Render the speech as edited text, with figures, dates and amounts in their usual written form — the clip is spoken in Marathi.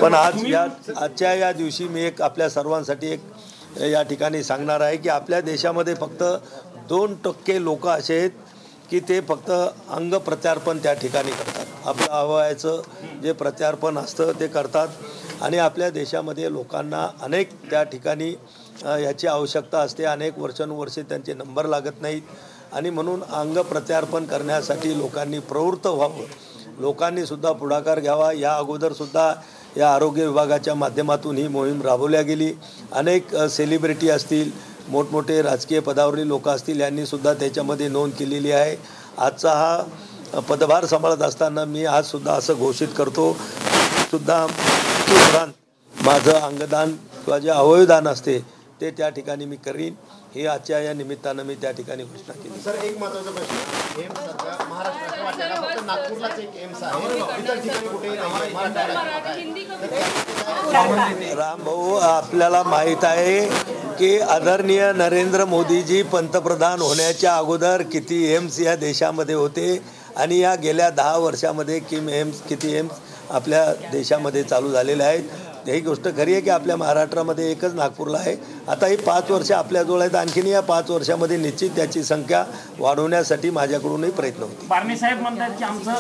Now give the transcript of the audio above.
पण आजच्या या दिवशी मी एक आपल्या सर्वांसाठी एक या ठिकाणी सांगणार आहे की आपल्या देशामध्ये फक्त 2% लोक असे आहेत की ते फक्त अंग प्रत्यार्पण त्या ठिकाणी करतात. आपलं अवयवाचं जे प्रत्यार्पण असतं ते करतात आणि आपल्या देशामध्ये लोकांना अनेक त्या ठिकाणी याची आवश्यकता असते. अनेक वर्षानुवर्षे त्यांचे नंबर लागत नाहीत आणि म्हणून अंग प्रत्यार्पण करण्यासाठी लोकांनी प्रवृत्त व्हावं. लोकांनी सुद्धा पुढाकार घ्यावा. या अगोदरसुद्धा या आरोग्य विभागाच्या माध्यमातून ही मोहीम राबवल्या गेली. अनेक सेलिब्रिटी असतील, मोठमोठे राजकीय पदावरील लोक असतील, यांनीसुद्धा त्याच्यामध्ये नोंद केलेली आहे. आजचा हा पदभार सांभाळत असताना मी आजसुद्धा असं घोषित करतो सुद्धा उपरांत माझं अंगदान किंवा जे अवयवदान असते ते त्या ठिकाणी मी करीन. हे आजच्या या निमित्तानं मी त्या ठिकाणी घोषणा केली. सर, एक महत्त्वाचा प्रश्न, एम्स सध्या महाराष्ट्राच्या वाट्याला फक्त नागपूरलाच एक एम्स आहे, इतर ठिकाणी कुठेही नाही. राम भाऊ, आपल्याला माहीत आहे की आदरणीय नरेंद्र मोदीजी पंतप्रधान होण्याच्या अगोदर किती एम्स या देशामध्ये होते आणि या गेल्या 10 वर्षामध्ये किती एम्स आपल्या देशामध्ये चालू झालेले आहेत. ही गोष्ट खरी आहे की आपल्या महाराष्ट्रामध्ये एकच नागपूरला आहे. आता ही 5 वर्ष आपल्याजवळ आहेत. आणखीन या 5 वर्षामध्ये निश्चित त्याची संख्या वाढवण्यासाठी माझ्याकडूनही प्रयत्न होतील. बारणे साहेब म्हणतात की आमचं